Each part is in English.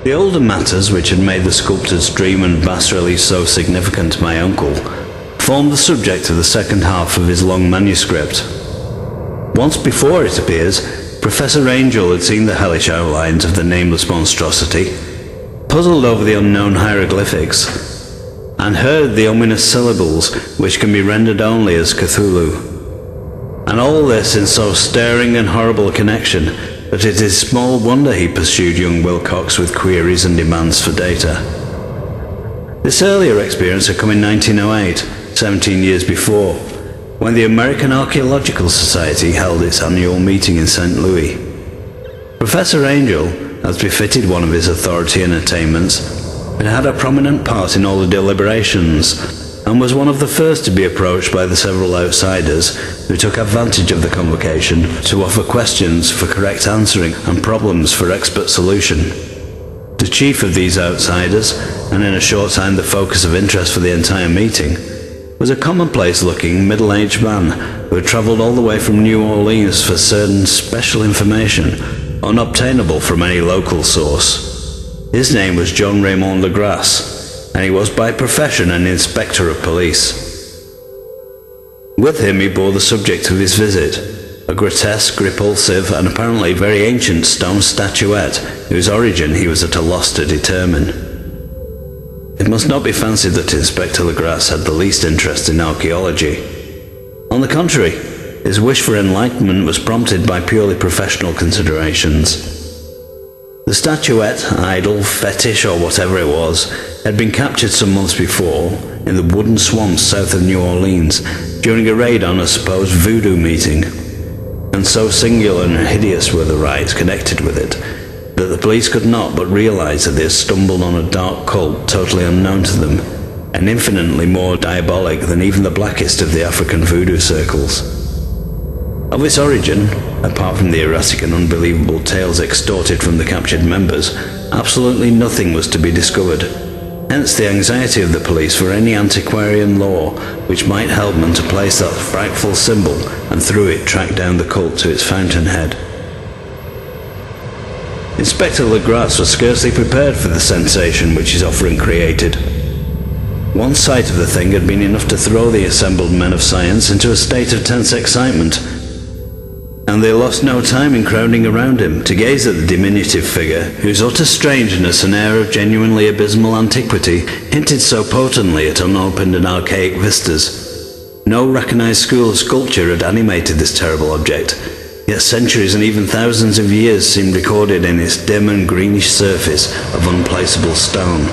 The older matters which had made the sculptor's dream and bas-relief so significant to my uncle formed the subject of the second half of his long manuscript. Once before, it appears, Professor Angel had seen the hellish outlines of the nameless monstrosity, puzzled over the unknown hieroglyphics, and heard the ominous syllables which can be rendered only as Cthulhu. And all this in so stirring and horrible a connection that it is small wonder he pursued young Wilcox with queries and demands for data. This earlier experience had come in 1908, 17 years before, when the American Archaeological Society held its annual meeting in St. Louis. Professor Angel, as befitted one of his authority and attainments, had a prominent part in all the deliberations, and was one of the first to be approached by the several outsiders who took advantage of the convocation to offer questions for correct answering and problems for expert solution. The chief of these outsiders, and in a short time the focus of interest for the entire meeting, was a commonplace-looking, middle-aged man who had travelled all the way from New Orleans for certain special information unobtainable from any local source. His name was John Raymond Legrasse, and he was by profession an inspector of police. With him he bore the subject of his visit, a grotesque, repulsive, and apparently very ancient stone statuette whose origin he was at a loss to determine. It must not be fancied that Inspector Legrasse had the least interest in archaeology. On the contrary, his wish for enlightenment was prompted by purely professional considerations. The statuette, idol, fetish, or whatever it was, had been captured some months before in the wooden swamps south of New Orleans during a raid on a supposed voodoo meeting, and so singular and hideous were the rites connected with it that the police could not but realize that they had stumbled on a dark cult totally unknown to them, and infinitely more diabolic than even the blackest of the African voodoo circles. Of its origin, apart from the erratic and unbelievable tales extorted from the captured members, absolutely nothing was to be discovered. Hence the anxiety of the police for any antiquarian lore which might help them to place that frightful symbol and through it track down the cult to its fountainhead. Inspector Legrasse was scarcely prepared for the sensation which his offering created. One sight of the thing had been enough to throw the assembled men of science into a state of tense excitement, and they lost no time in crowding around him to gaze at the diminutive figure, whose utter strangeness and air of genuinely abysmal antiquity hinted so potently at unopened and archaic vistas. No recognized school of sculpture had animated this terrible object, yet centuries and even thousands of years seemed recorded in its dim and greenish surface of unplaceable stone.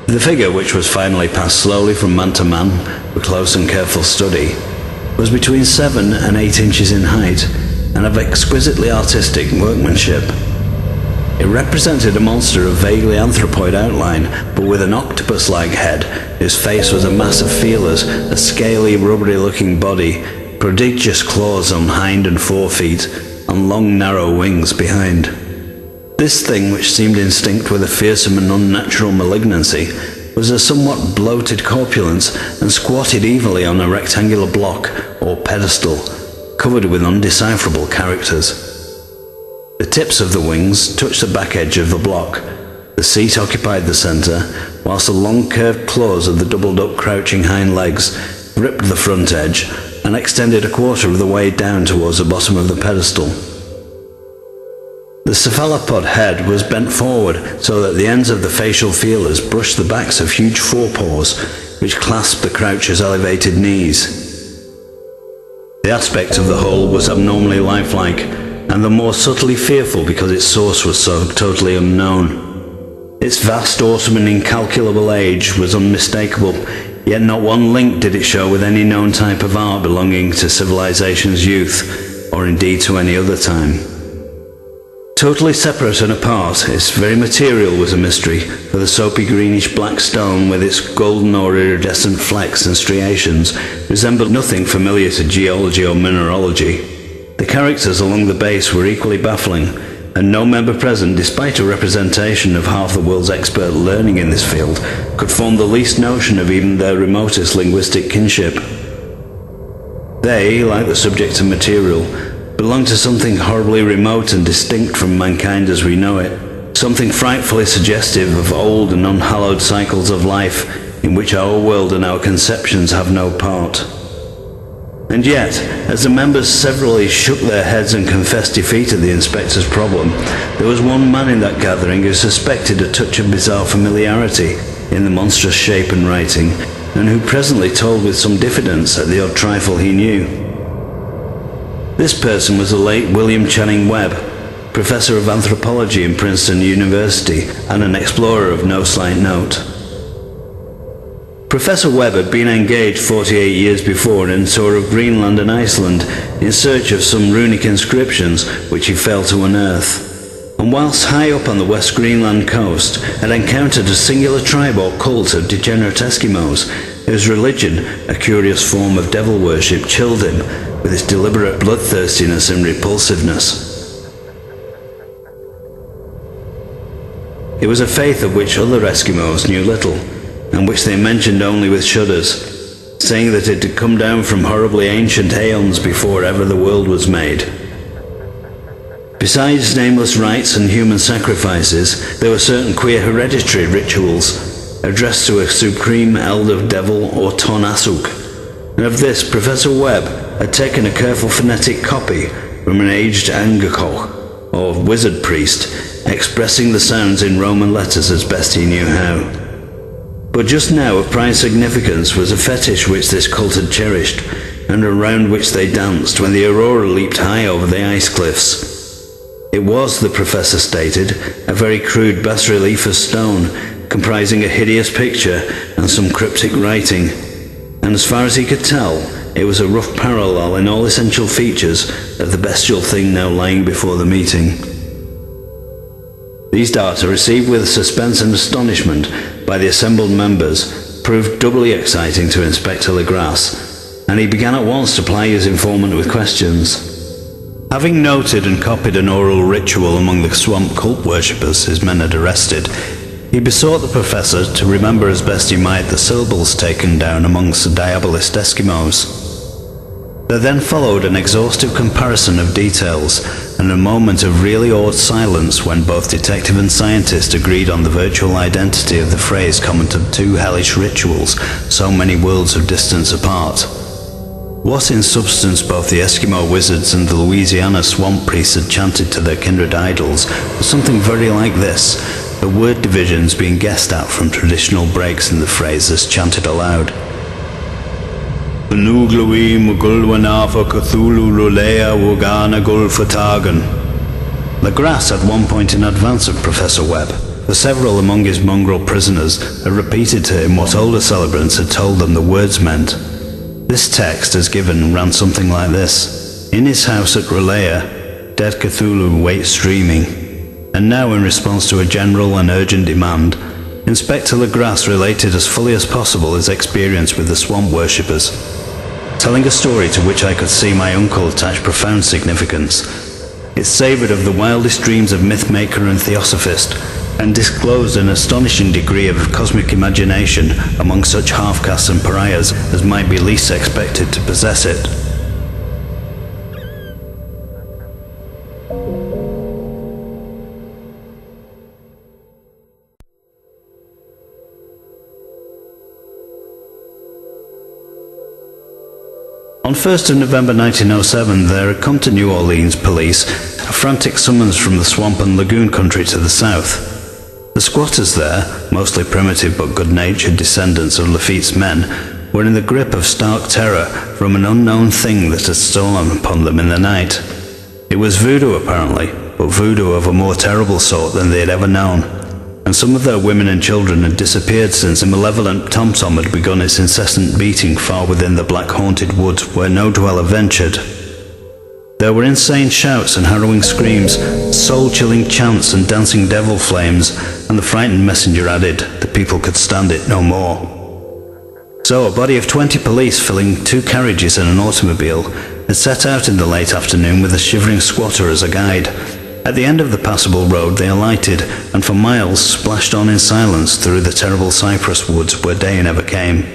The figure, which was finally passed slowly from man to man for close and careful study, was between 7 and 8 inches in height and of exquisitely artistic workmanship. It represented a monster of vaguely anthropoid outline, but with an octopus-like head, whose face was a mass of feelers, a scaly, rubbery-looking body, prodigious claws on hind and forefeet, and long, narrow wings behind. This thing, which seemed instinct with a fearsome and unnatural malignancy, was a somewhat bloated corpulence and squatted evilly on a rectangular block or pedestal covered with undecipherable characters. The tips of the wings touched the back edge of the block. The seat occupied the center, whilst the long curved claws of the doubled up crouching hind legs gripped the front edge and extended a quarter of the way down towards the bottom of the pedestal. The cephalopod head was bent forward so that the ends of the facial feelers brushed the backs of huge forepaws which clasped the croucher's elevated knees. The aspect of the whole was abnormally lifelike, and the more subtly fearful because its source was so totally unknown. Its vast, awesome and incalculable age was unmistakable, yet not one link did it show with any known type of art belonging to civilization's youth, or indeed to any other time. Totally separate and apart, its very material was a mystery, for the soapy greenish black stone with its golden or iridescent flecks and striations resembled nothing familiar to geology or mineralogy. The characters along the base were equally baffling, and no member present, despite a representation of half the world's expert learning in this field, could form the least notion of even their remotest linguistic kinship. They, like the subject and material, belonged to something horribly remote and distinct from mankind as we know it, something frightfully suggestive of old and unhallowed cycles of life in which our world and our conceptions have no part. And yet, as the members severally shook their heads and confessed defeat of the inspector's problem, there was one man in that gathering who suspected a touch of bizarre familiarity in the monstrous shape and writing, and who presently told with some diffidence at the odd trifle he knew. This person was the late William Channing Webb, professor of anthropology in Princeton University and an explorer of no slight note. Professor Webb had been engaged 48 years before in a tour of Greenland and Iceland in search of some runic inscriptions which he failed to unearth, and whilst high up on the West Greenland coast had encountered a singular tribe or cult of degenerate Eskimos whose religion, a curious form of devil worship, chilled him with its deliberate bloodthirstiness and repulsiveness. It was a faith of which other Eskimos knew little, and which they mentioned only with shudders, saying that it had come down from horribly ancient aeons before ever the world was made. Besides nameless rites and human sacrifices, there were certain queer hereditary rituals addressed to a supreme elder devil or Tonasuk, and of this Professor Webb had taken a careful phonetic copy from an aged Angakok, or wizard priest, expressing the sounds in Roman letters as best he knew how. But just now of prime significance was a fetish which this cult had cherished, and around which they danced when the aurora leaped high over the ice cliffs. It was, the professor stated, a very crude bas-relief of stone, comprising a hideous picture and some cryptic writing, and as far as he could tell, it was a rough parallel in all essential features of the bestial thing now lying before the meeting. These data, received with suspense and astonishment by the assembled members, proved doubly exciting to Inspector Legrasse, and he began at once to ply his informant with questions. Having noted and copied an oral ritual among the swamp cult worshippers his men had arrested, he besought the professor to remember as best he might the syllables taken down amongst the diabolist Eskimos. There then followed an exhaustive comparison of details, and a moment of really awed silence when both detective and scientist agreed on the virtual identity of the phrase common to two hellish rituals so many worlds of distance apart. What in substance both the Eskimo wizards and the Louisiana swamp priests had chanted to their kindred idols was something very like this, the word divisions being guessed at from traditional breaks in the phrase as chanted aloud. Cthulhu Legrasse had one point in advance of Professor Webb, for several among his mongrel prisoners had repeated to him what older celebrants had told them the words meant. This text, as given, ran something like this: "In his house at Relaya, dead Cthulhu waits dreaming." And now, in response to a general and urgent demand, Inspector Legrasse related as fully as possible his experience with the swamp worshippers, telling a story to which I could see my uncle attach profound significance. It savoured of the wildest dreams of myth-maker and theosophist, and disclosed an astonishing degree of cosmic imagination among such half-castes and pariahs as might be least expected to possess it. On 1st of November 1907, there had come to New Orleans police a frantic summons from the swamp and lagoon country to the south. The squatters there, mostly primitive but good-natured descendants of Lafitte's men, were in the grip of stark terror from an unknown thing that had stolen upon them in the night. It was voodoo apparently, but voodoo of a more terrible sort than they had ever known, and some of their women and children had disappeared since the malevolent tom-tom had begun its incessant beating far within the black-haunted woods where no dweller ventured. There were insane shouts and harrowing screams, soul-chilling chants and dancing devil flames, and the frightened messenger added that people could stand it no more. So a body of 20 police filling 2 carriages and an automobile had set out in the late afternoon with a shivering squatter as a guide. At the end of the passable road they alighted, and for miles splashed on in silence through the terrible cypress woods where day never came.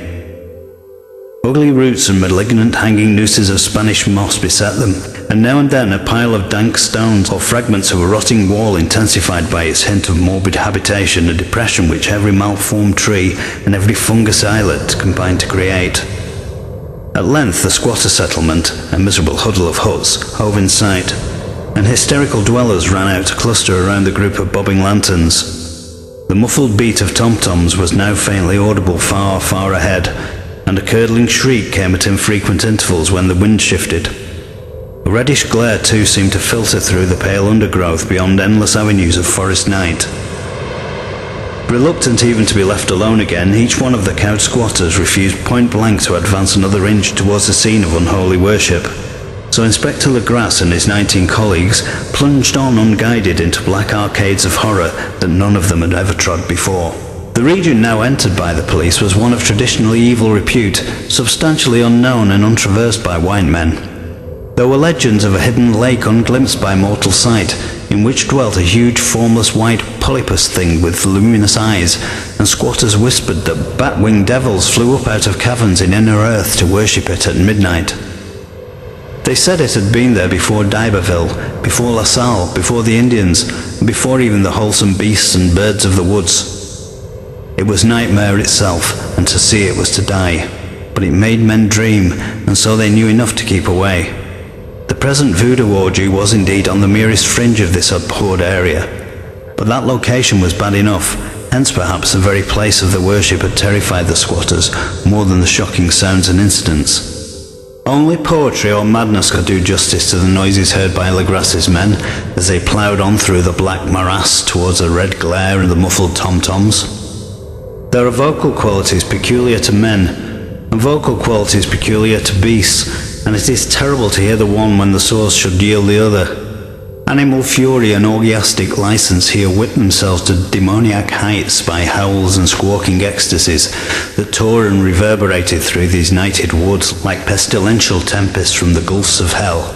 Ugly roots and malignant hanging nooses of Spanish moss beset them, and now and then a pile of dank stones or fragments of a rotting wall intensified by its hint of morbid habitation, a depression which every malformed tree and every fungus islet combined to create. At length the squatter settlement, a miserable huddle of huts, hove in sight, and hysterical dwellers ran out to cluster around the group of bobbing lanterns. The muffled beat of tom-toms was now faintly audible far, far ahead, and a curdling shriek came at infrequent intervals when the wind shifted. A reddish glare too seemed to filter through the pale undergrowth beyond endless avenues of forest night. Reluctant even to be left alone again, each one of the cowed squatters refused point-blank to advance another inch towards the scene of unholy worship. So Inspector Legrasse and his 19 colleagues plunged on unguided into black arcades of horror that none of them had ever trod before. The region now entered by the police was one of traditionally evil repute, substantially unknown and untraversed by white men. There were legends of a hidden lake unglimpsed by mortal sight, in which dwelt a huge formless white polypus thing with luminous eyes, and squatters whispered that bat-winged devils flew up out of caverns in inner earth to worship it at midnight. They said it had been there before D'Iberville, before La Salle, before the Indians, and before even the wholesome beasts and birds of the woods. It was nightmare itself, and to see it was to die. But it made men dream, and so they knew enough to keep away. The present voodoo orgy was indeed on the merest fringe of this abhorred area. But that location was bad enough, hence perhaps the very place of the worship had terrified the squatters more than the shocking sounds and incidents. Only poetry or madness could do justice to the noises heard by Legrasse's men as they ploughed on through the black morass towards the red glare and the muffled tom-toms. There are vocal qualities peculiar to men, and vocal qualities peculiar to beasts, and it is terrible to hear the one when the source should yield the other. Animal fury and orgiastic license here whipped themselves to demoniac heights by howls and squawking ecstasies that tore and reverberated through these nighted woods like pestilential tempests from the gulfs of hell.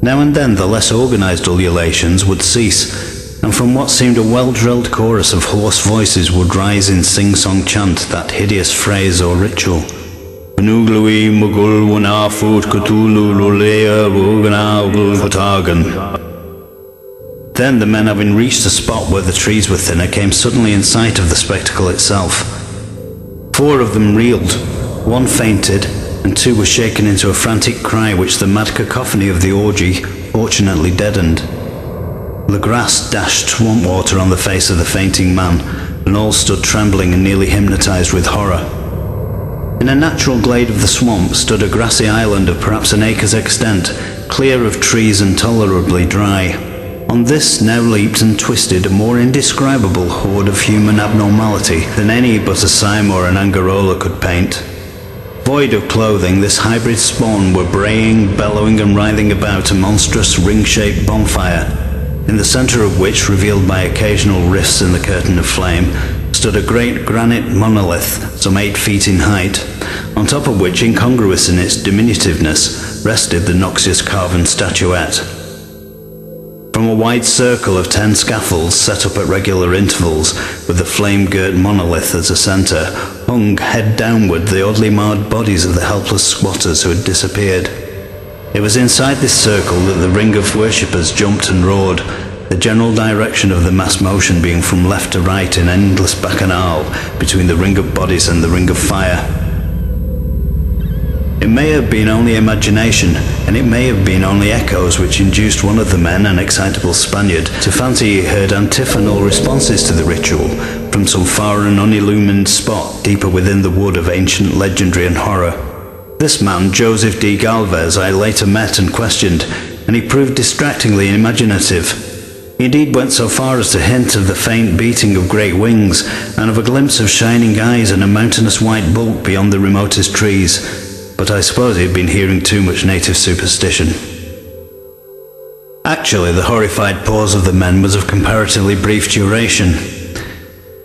Now and then the less organized ululations would cease, and from what seemed a well-drilled chorus of hoarse voices would rise in sing-song chant that hideous phrase or ritual. Nuglui mugul wanafut Cthulhu lulea ruganagul fatagan. Then the men, having reached a spot where the trees were thinner, came suddenly in sight of the spectacle itself. 4 of them reeled, 1 fainted, and 2 were shaken into a frantic cry which the mad cacophony of the orgy fortunately deadened. Legrasse dashed swamp water on the face of the fainting man, and all stood trembling and nearly hypnotized with horror. In a natural glade of the swamp stood a grassy island of perhaps an acre's extent, clear of trees and tolerably dry. On this now leaped and twisted a more indescribable horde of human abnormality than any but a Sime or an Angarola could paint. Void of clothing, this hybrid spawn were braying, bellowing and writhing about a monstrous ring-shaped bonfire, in the center of which, revealed by occasional rifts in the curtain of flame, stood a great granite monolith some 8 feet in height, on top of which, incongruous in its diminutiveness, rested the noxious carven statuette. From a wide circle of 10 scaffolds set up at regular intervals, with the flame-girt monolith as a center, hung head downward the oddly marred bodies of the helpless squatters who had disappeared. It was inside this circle that the ring of worshippers jumped and roared, the general direction of the mass motion being from left to right in endless bacchanal between the ring of bodies and the ring of fire. It may have been only imagination, and it may have been only echoes which induced one of the men, an excitable Spaniard, to fancy he heard antiphonal responses to the ritual from some far and unillumined spot deeper within the wood of ancient legendary and horror. This man, Joseph D. Galvez, I later met and questioned, and he proved distractingly imaginative. He indeed went so far as to hint of the faint beating of great wings, and of a glimpse of shining eyes and a mountainous white bulk beyond the remotest trees, but I suppose he had been hearing too much native superstition. Actually, the horrified pause of the men was of comparatively brief duration.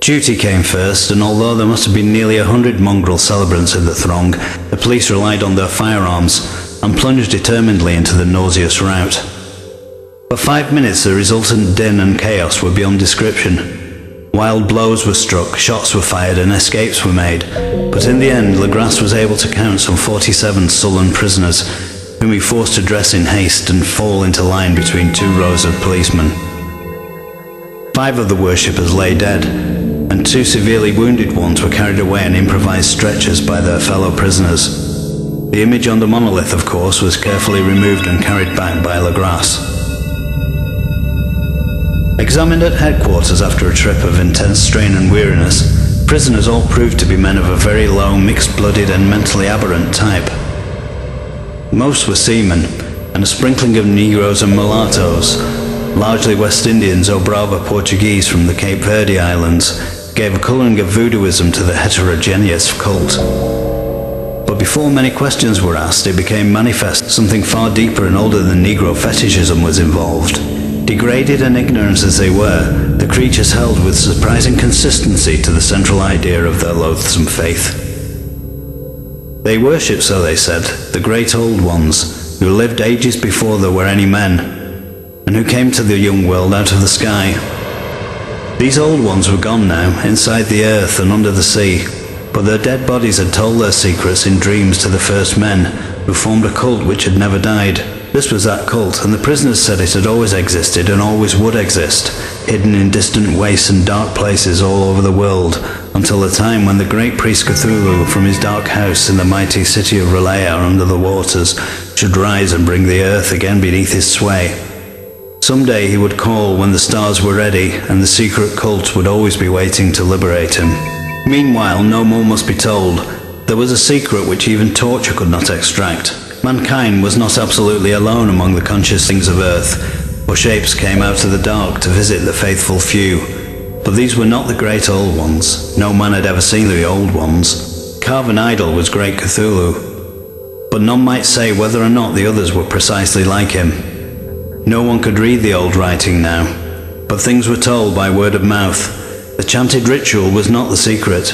Duty came first, and although there must have been nearly 100 mongrel celebrants in the throng, the police relied on their firearms and plunged determinedly into the nauseous rout. For 5 minutes the resultant din and chaos were beyond description. Wild blows were struck, shots were fired, and escapes were made, but in the end Legrasse was able to count some 47 sullen prisoners, whom he forced to dress in haste and fall into line between 2 rows of policemen. 5 of the worshippers lay dead, and 2 severely wounded ones were carried away in improvised stretchers by their fellow prisoners. The image on the monolith, of course, was carefully removed and carried back by Legrasse. Examined at headquarters after a trip of intense strain and weariness, prisoners all proved to be men of a very low, mixed-blooded and mentally aberrant type. Most were seamen, and a sprinkling of Negroes and mulattoes, largely West Indians or Brava Portuguese from the Cape Verde Islands, gave a colouring of voodooism to the heterogeneous cult. But before many questions were asked, it became manifest something far deeper and older than Negro fetishism was involved. Degraded and ignorant as they were, the creatures held with surprising consistency to the central idea of their loathsome faith. They worshipped, so they said, the great old ones, who lived ages before there were any men, and who came to the young world out of the sky. These old ones were gone now, inside the earth and under the sea, but their dead bodies had told their secrets in dreams to the first men, who formed a cult which had never died. This was that cult, and the prisoners said it had always existed and always would exist, hidden in distant wastes and dark places all over the world, until the time when the great priest Cthulhu, from his dark house in the mighty city of Relaya under the waters, should rise and bring the earth again beneath his sway. Someday he would call when the stars were ready, and the secret cult would always be waiting to liberate him. Meanwhile, no more must be told. There was a secret which even torture could not extract. Mankind was not absolutely alone among the conscious things of earth, for shapes came out of the dark to visit the faithful few. But these were not the great old ones. No man had ever seen the old ones. Carven idol was great Cthulhu, but none might say whether or not the others were precisely like him. No one could read the old writing now, but things were told by word of mouth. The chanted ritual was not the secret.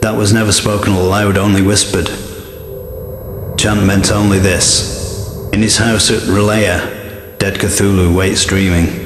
That was never spoken aloud, only whispered. Chant meant only this: in his house at Relaya, dead Cthulhu waits dreaming.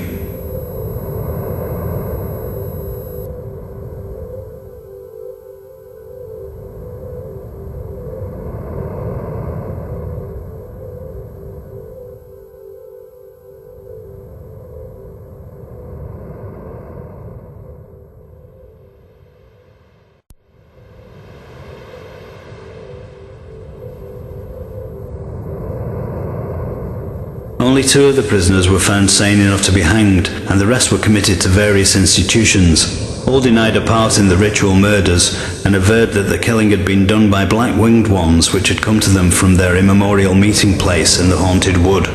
Only 2 of the prisoners were found sane enough to be hanged, and the rest were committed to various institutions. All denied a part in the ritual murders, and averred that the killing had been done by black-winged ones which had come to them from their immemorial meeting place in the haunted wood.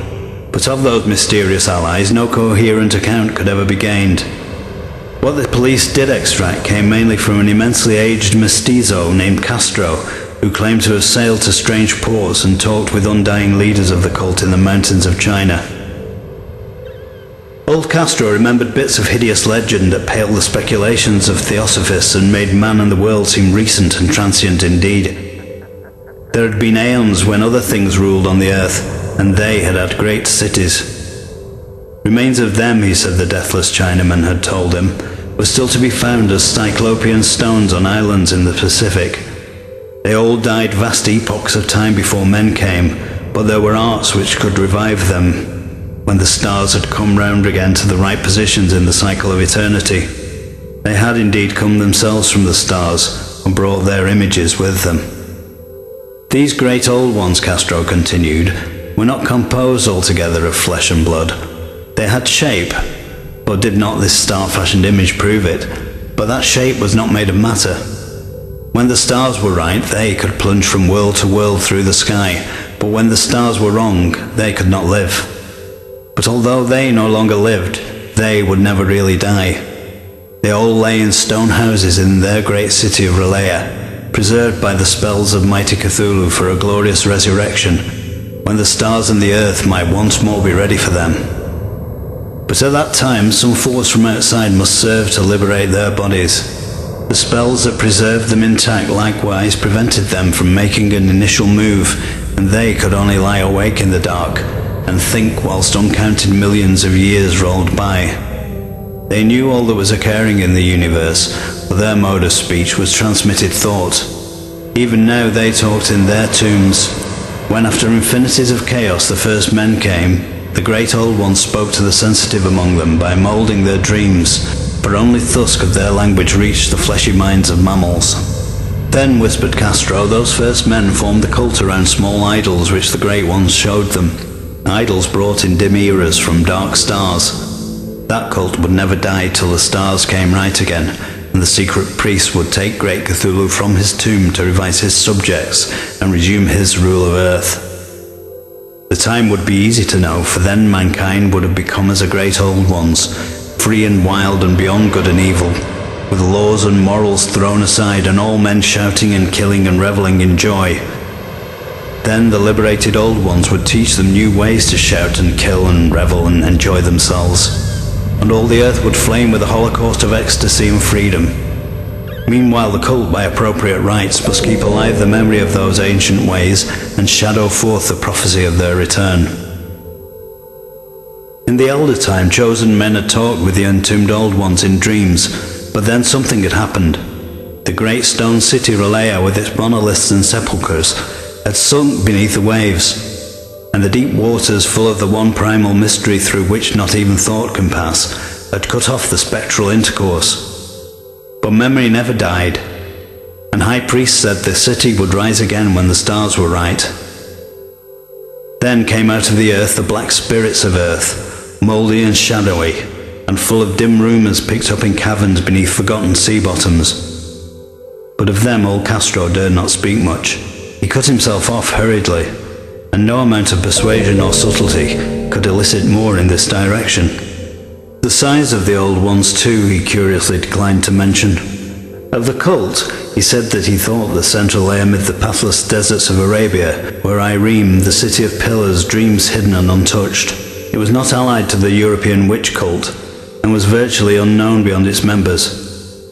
But of those mysterious allies, no coherent account could ever be gained. What the police did extract came mainly from an immensely aged mestizo named Castro, who claimed to have sailed to strange ports and talked with undying leaders of the cult in the mountains of China. Old Castro remembered bits of hideous legend that paled the speculations of theosophists and made man and the world seem recent and transient indeed. There had been aeons when other things ruled on the earth, and they had had great cities. Remains of them, he said the deathless Chinaman had told him, were still to be found as cyclopean stones on islands in the Pacific. They all died vast epochs of time before men came, but there were arts which could revive them when the stars had come round again to the right positions in the cycle of eternity. They had indeed come themselves from the stars and brought their images with them. These great old ones, Castro continued, were not composed altogether of flesh and blood. They had shape, or did not this star-fashioned image prove it? But that shape was not made of matter. When the stars were right, they could plunge from world to world through the sky, but when the stars were wrong, they could not live. But although they no longer lived, they would never really die. They all lay in stone houses in their great city of Relaya, preserved by the spells of mighty Cthulhu for a glorious resurrection, when the stars and the earth might once more be ready for them. But at that time, some force from outside must serve to liberate their bodies. The spells that preserved them intact likewise prevented them from making an initial move, and they could only lie awake in the dark and think whilst uncounted millions of years rolled by. They knew all that was occurring in the universe, but their mode of speech was transmitted thought. Even now they talked in their tombs. When after infinities of chaos the first men came, the great old ones spoke to the sensitive among them by moulding their dreams, for only thus could their language reach the fleshy minds of mammals. Then, whispered Castro, those first men formed a cult around small idols which the great ones showed them. Idols brought in dim eras from dark stars. That cult would never die till the stars came right again, and the secret priest would take great Cthulhu from his tomb to revise his subjects and resume his rule of Earth. The time would be easy to know, for then mankind would have become as the great old ones, free and wild and beyond good and evil, with laws and morals thrown aside and all men shouting and killing and reveling in joy. Then the liberated old ones would teach them new ways to shout and kill and revel and enjoy themselves, and all the earth would flame with a holocaust of ecstasy and freedom. Meanwhile, the cult, by appropriate rites, must keep alive the memory of those ancient ways and shadow forth the prophecy of their return. In the elder time, chosen men had talked with the entombed old ones in dreams, but then something had happened. The great stone city Relea, with its monoliths and sepulchres, had sunk beneath the waves, and the deep waters, full of the one primal mystery through which not even thought can pass, had cut off the spectral intercourse. But memory never died, and high priests said the city would rise again when the stars were right. Then came out of the earth the black spirits of earth, mouldy and shadowy, and full of dim rumours picked up in caverns beneath forgotten sea bottoms. But of them old Castro dared not speak much. He cut himself off hurriedly, and no amount of persuasion or subtlety could elicit more in this direction. The size of the old ones too he curiously declined to mention. Of the cult, he said that he thought the centre lay amid the pathless deserts of Arabia, where Irem, the city of pillars, dreams hidden and untouched. It was not allied to the European witch cult, and was virtually unknown beyond its members.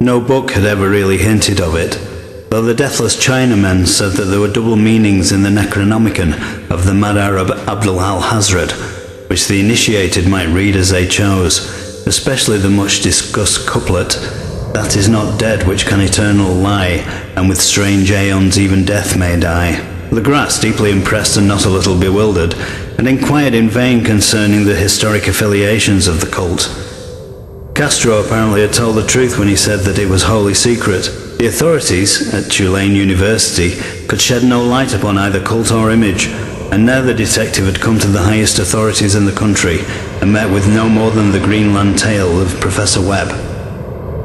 No book had ever really hinted of it, though the deathless Chinamen said that there were double meanings in the Necronomicon of the mad Arab Abdul al-Hazred, which the initiated might read as they chose, especially the much-discussed couplet, "That is not dead which can eternal lie, and with strange aeons even death may die." Legrasse, deeply impressed and not a little bewildered, had inquired in vain concerning the historic affiliations of the cult. Castro apparently had told the truth when he said that it was wholly secret. The authorities at Tulane University could shed no light upon either cult or image, and now the detective had come to the highest authorities in the country and met with no more than the Greenland tale of Professor Webb.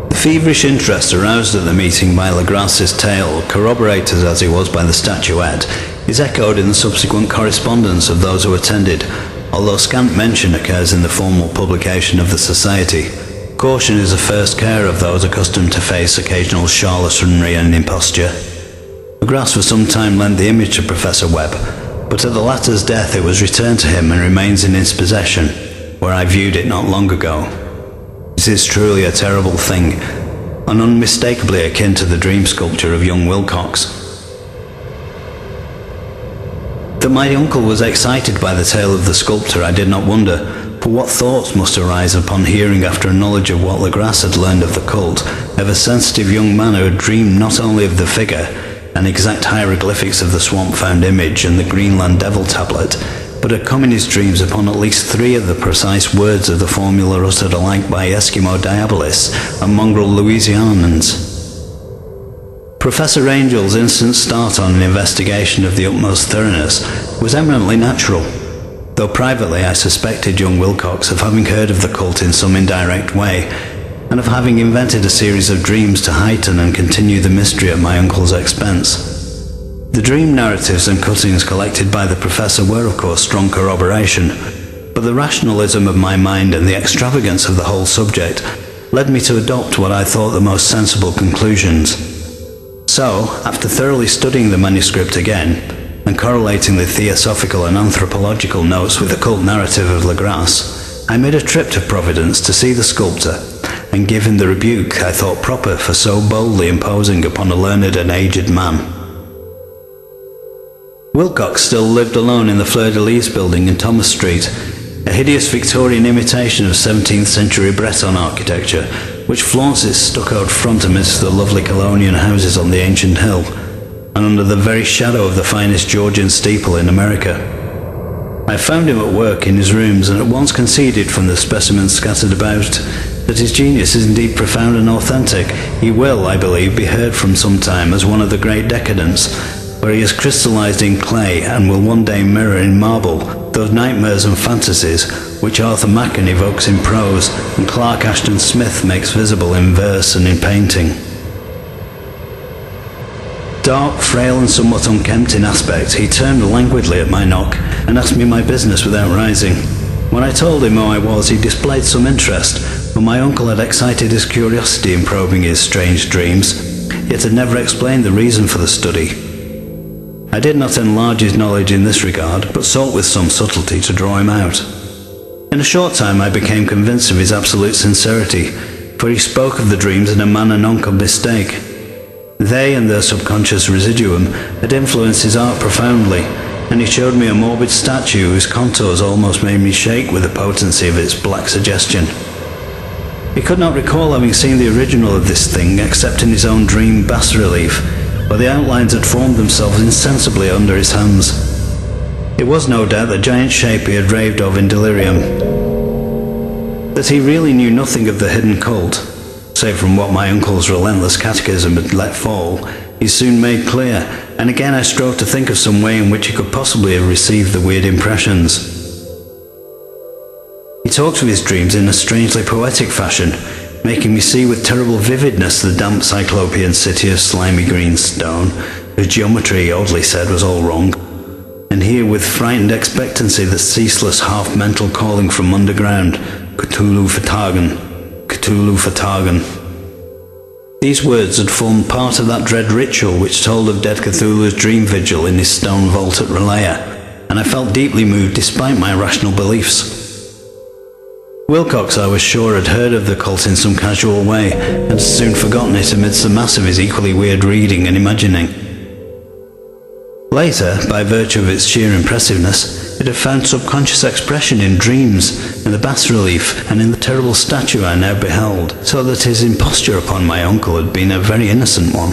The feverish interest aroused at the meeting by Legrasse's tale, corroborated as he was by the statuette, is echoed in the subsequent correspondence of those who attended, although scant mention occurs in the formal publication of the Society. Caution is the first care of those accustomed to face occasional charlatanry and imposture. Legrasse for some time lent the image to Professor Webb, but at the latter's death it was returned to him and remains in his possession, where I viewed it not long ago. It is truly a terrible thing, and unmistakably akin to the dream sculpture of young Wilcox. That my uncle was excited by the tale of the sculptor I did not wonder, for what thoughts must arise upon hearing, after a knowledge of what Legrasse had learned of the cult, of a sensitive young man who had dreamed not only of the figure and exact hieroglyphics of the swamp-found image and the Greenland devil tablet, but had come in his dreams upon at least 3 of the precise words of the formula uttered alike by Eskimo Diabolists and mongrel Louisianans. Professor Angel's instant start on an investigation of the utmost thoroughness was eminently natural, though privately I suspected young Wilcox of having heard of the cult in some indirect way, and of having invented a series of dreams to heighten and continue the mystery at my uncle's expense. The dream narratives and cuttings collected by the professor were of course strong corroboration, but the rationalism of my mind and the extravagance of the whole subject led me to adopt what I thought the most sensible conclusions. So, after thoroughly studying the manuscript again, and correlating the theosophical and anthropological notes with the cult narrative of Legrasse, I made a trip to Providence to see the sculptor, and give him the rebuke I thought proper for so boldly imposing upon a learned and aged man. Wilcox still lived alone in the Fleur-de-Lis building in Thomas Street, a hideous Victorian imitation of 17th century Breton architecture, which flaunts its stuccoed front amidst the lovely colonial houses on the ancient hill, and under the very shadow of the finest Georgian steeple in America. I found him at work in his rooms, and at once conceded from the specimens scattered about that his genius is indeed profound and authentic. He will, I believe, be heard from some time as one of the great decadents, where he has crystallized in clay and will one day mirror in marble those nightmares and fantasies which Arthur Machen evokes in prose and Clark Ashton Smith makes visible in verse and in painting. Dark, frail and somewhat unkempt in aspect, he turned languidly at my knock and asked me my business without rising. When I told him who I was, he displayed some interest, but my uncle had excited his curiosity in probing his strange dreams, yet had never explained the reason for the study. I did not enlarge his knowledge in this regard, but sought with some subtlety to draw him out. In a short time I became convinced of his absolute sincerity, for he spoke of the dreams in a manner none could mistake. They and their subconscious residuum had influenced his art profoundly, and he showed me a morbid statue whose contours almost made me shake with the potency of its black suggestion. He could not recall having seen the original of this thing except in his own dream bas-relief, where the outlines had formed themselves insensibly under his hands. It was no doubt the giant shape he had raved of in delirium. That he really knew nothing of the hidden cult, save from what my uncle's relentless catechism had let fall, he soon made clear, and again I strove to think of some way in which he could possibly have received the weird impressions. He talked of his dreams in a strangely poetic fashion, making me see with terrible vividness the damp cyclopean city of slimy green stone, whose geometry, he oddly said, was all wrong, and hear with frightened expectancy the ceaseless half-mental calling from underground, Cthulhu vertagen, Cthulhu vertagen. These words had formed part of that dread ritual which told of dead Cthulhu's dream vigil in his stone vault at Relaya, and I felt deeply moved despite my rational beliefs. Wilcox, I was sure, had heard of the cult in some casual way, and had soon forgotten it amidst the mass of his equally weird reading and imagining. Later, by virtue of its sheer impressiveness, it had found subconscious expression in dreams, in the bas-relief, and in the terrible statue I now beheld, so that his imposture upon my uncle had been a very innocent one.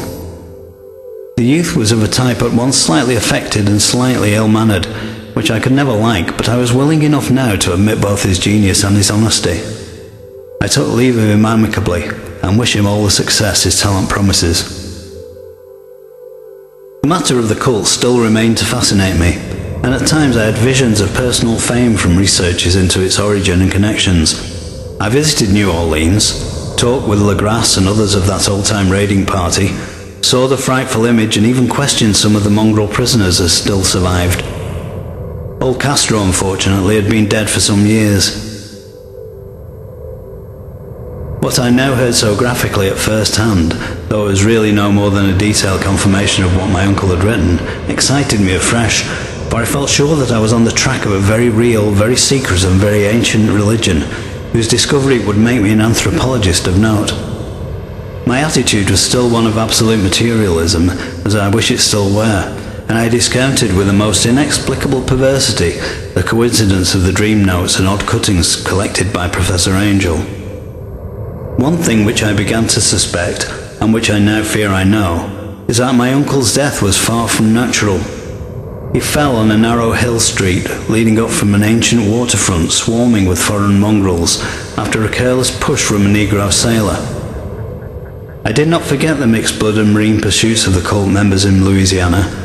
The youth was of a type at once slightly affected and slightly ill-mannered, which I could never like, but I was willing enough now to admit both his genius and his honesty. I took leave of him amicably, and wish him all the success his talent promises. The matter of the cult still remained to fascinate me, and at times I had visions of personal fame from researches into its origin and connections. I visited New Orleans, talked with Legrasse and others of that old-time raiding party, saw the frightful image and even questioned some of the mongrel prisoners as still survived. Old Castro, unfortunately, had been dead for some years. What I now heard so graphically at first hand, though it was really no more than a detailed confirmation of what my uncle had written, excited me afresh, for I felt sure that I was on the track of a very real, very secret and very ancient religion, whose discovery would make me an anthropologist of note. My attitude was still one of absolute materialism, as I wish it still were, and I discounted with the most inexplicable perversity the coincidence of the dream notes and odd cuttings collected by Professor Angel. One thing which I began to suspect, and which I now fear I know, is that my uncle's death was far from natural. He fell on a narrow hill street leading up from an ancient waterfront swarming with foreign mongrels after a careless push from a Negro sailor. I did not forget the mixed blood and marine pursuits of the cult members in Louisiana.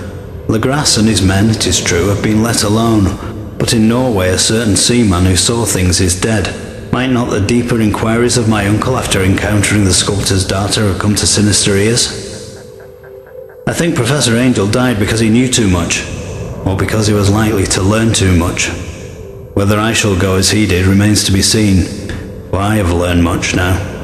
Legrasse and his men, it is true, have been let alone, but in Norway a certain seaman who saw things is dead. Might not the deeper inquiries of my uncle after encountering the sculptor's data have come to sinister ears? I think Professor Angel died because he knew too much, or because he was likely to learn too much. Whether I shall go as he did remains to be seen, for I have learned much now.